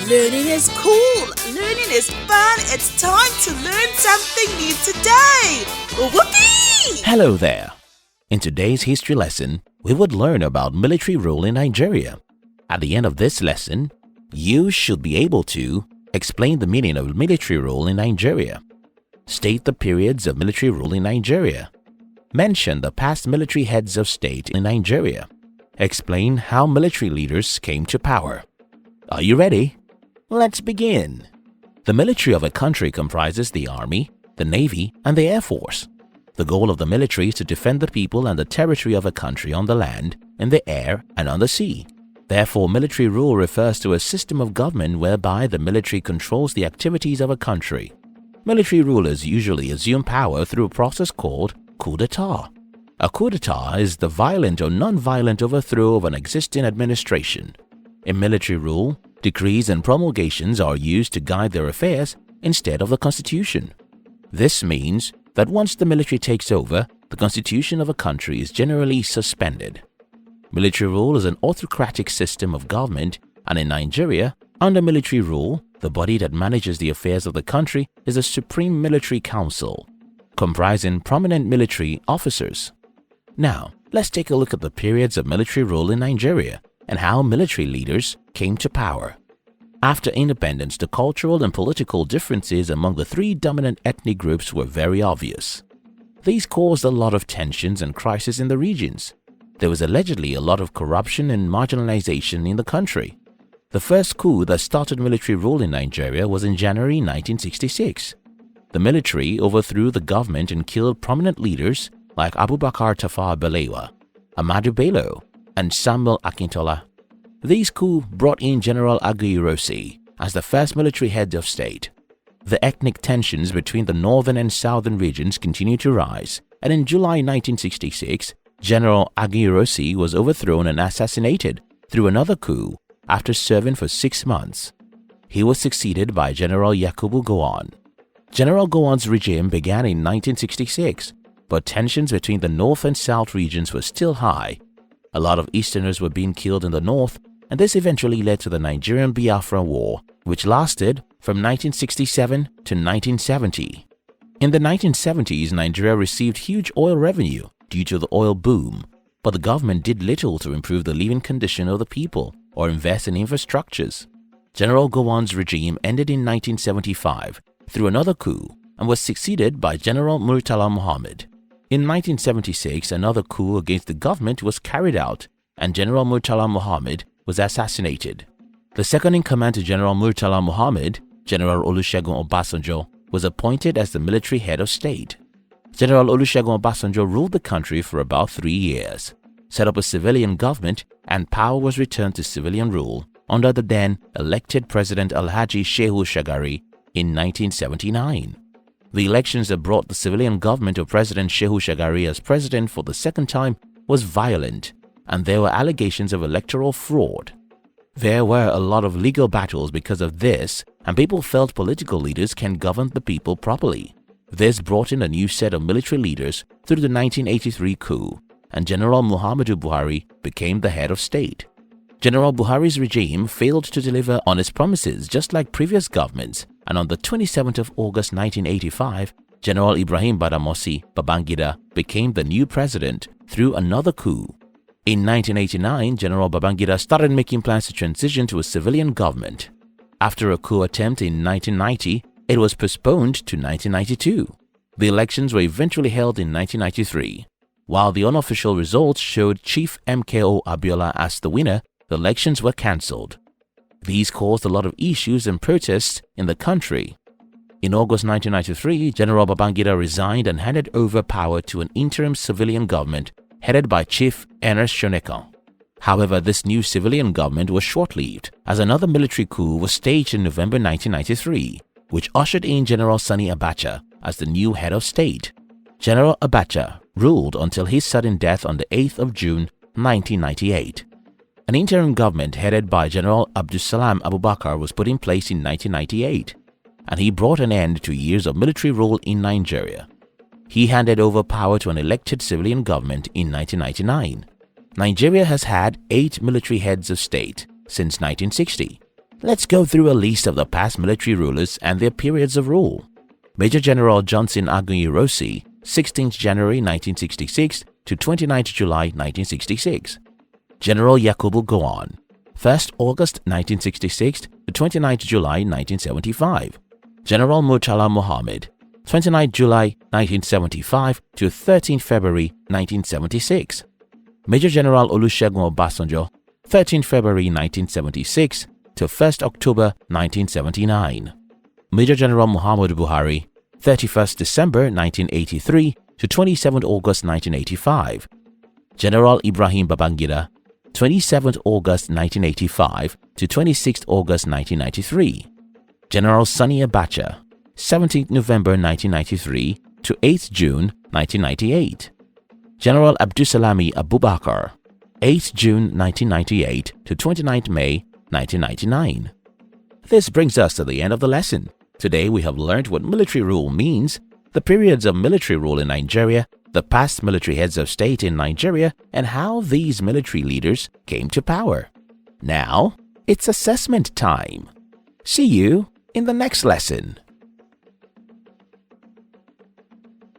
Learning is cool. Learning is fun. It's time to learn something new today. Whoopee! Hello there. In today's history lesson, we would learn about military rule in Nigeria. At the end of this lesson, you should be able to explain the meaning of military rule in Nigeria, state the periods of military rule in Nigeria, mention the past military heads of state in Nigeria, explain how military leaders came to power. Are you ready? Let's begin. The military of a country comprises the army, the navy, and the air force. The goal of the military is to defend the people and the territory of a country on the land, in the air, and on the sea. Therefore, military rule refers to a system of government whereby the military controls the activities of a country. Military rulers usually assume power through a process called coup d'etat. A coup d'etat is the violent or non-violent overthrow of an existing administration. In military rule, decrees and promulgations are used to guide their affairs instead of the constitution. This means that once the military takes over, the constitution of a country is generally suspended. Military rule is an autocratic system of government, and in Nigeria, under military rule, the body that manages the affairs of the country is the Supreme Military Council, comprising prominent military officers. Now, let's take a look at the periods of military rule in Nigeria and how military leaders came to power. After independence, the cultural and political differences among the three dominant ethnic groups were very obvious. These caused a lot of tensions and crises in the regions. There was allegedly a lot of corruption and marginalization in the country. The first coup that started military rule in Nigeria was in January 1966. The military overthrew the government and killed prominent leaders like Abubakar Tafawa Balewa, Ahmadu Bello, and Samuel Akintola. These coups brought in General Aguiyi-Ironsi as the first military head of state. The ethnic tensions between the northern and southern regions continued to rise, and in July 1966, General Aguiyi-Ironsi was overthrown and assassinated through another coup after serving for 6 months. He was succeeded by General Yakubu Gowon. General Gowon's regime began in 1966, but tensions between the north and south regions were still high. A lot of Easterners were being killed in the north, and this eventually led to the Nigerian Biafra War, which lasted from 1967 to 1970. In the 1970s, Nigeria received huge oil revenue due to the oil boom, but the government did little to improve the living condition of the people or invest in infrastructures. General Gowon's regime ended in 1975 through another coup and was succeeded by General Murtala Muhammad. In 1976, another coup against the government was carried out and General Murtala Muhammad was assassinated. The second-in-command to General Murtala Muhammad, General Olusegun Obasanjo, was appointed as the military head of state. General Olusegun Obasanjo ruled the country for about 3 years, set up a civilian government, and power was returned to civilian rule under the then elected President Alhaji Shehu Shagari in 1979. The elections that brought the civilian government of President Shehu Shagari as president for the second time was violent, and there were allegations of electoral fraud. There were a lot of legal battles because of this, and people felt political leaders can govern the people properly. This brought in a new set of military leaders through the 1983 coup, and General Muhammadu Buhari became the head of state. General Buhari's regime failed to deliver on its promises just like previous governments, and on the 27th of August 1985, General Ibrahim Badamasi Babangida became the new president through another coup. In 1989, General Babangida started making plans to transition to a civilian government. After a coup attempt in 1990, it was postponed to 1992. The elections were eventually held in 1993. While the unofficial results showed Chief MKO Abiola as the winner, the elections were cancelled. These caused a lot of issues and protests in the country. In August 1993, General Babangida resigned and handed over power to an interim civilian government headed by Chief Ernest Shonekan. However, this new civilian government was short-lived as another military coup was staged in November 1993, which ushered in General Sani Abacha as the new head of state. General Abacha ruled until his sudden death on the 8th of June 1998. An interim government headed by General Abdulsalam Abubakar was put in place in 1998, and he brought an end to years of military rule in Nigeria. He handed over power to an elected civilian government in 1999. Nigeria has had 8 military heads of state since 1960. Let's go through a list of the past military rulers and their periods of rule. Major General Johnson Aguiyi-Ironsi, 16th January 1966 to 29th July 1966. General Yakubu Gowon, 1st August 1966 to 29th July 1975. General Murtala Muhammad, 29th July 1975 to 13th February 1976. Major General Olusegun Obasanjo, 13th February 1976 to 1st October 1979. Major General Muhammadu Buhari, 31st December 1983 to 27th August 1985. General Ibrahim Babangida, 27th August 1985 to 26th August 1993. General Sani Abacha, 17th November 1993 to 8th June 1998. General Abdusalami Abubakar, 8th June 1998 to 29th May 1999. This brings us to the end of the lesson. Today we have learned what military rule means, the periods of military rule in Nigeria, the past military heads of state in Nigeria, and how these military leaders came to power. Now, it's assessment time. See you in the next lesson.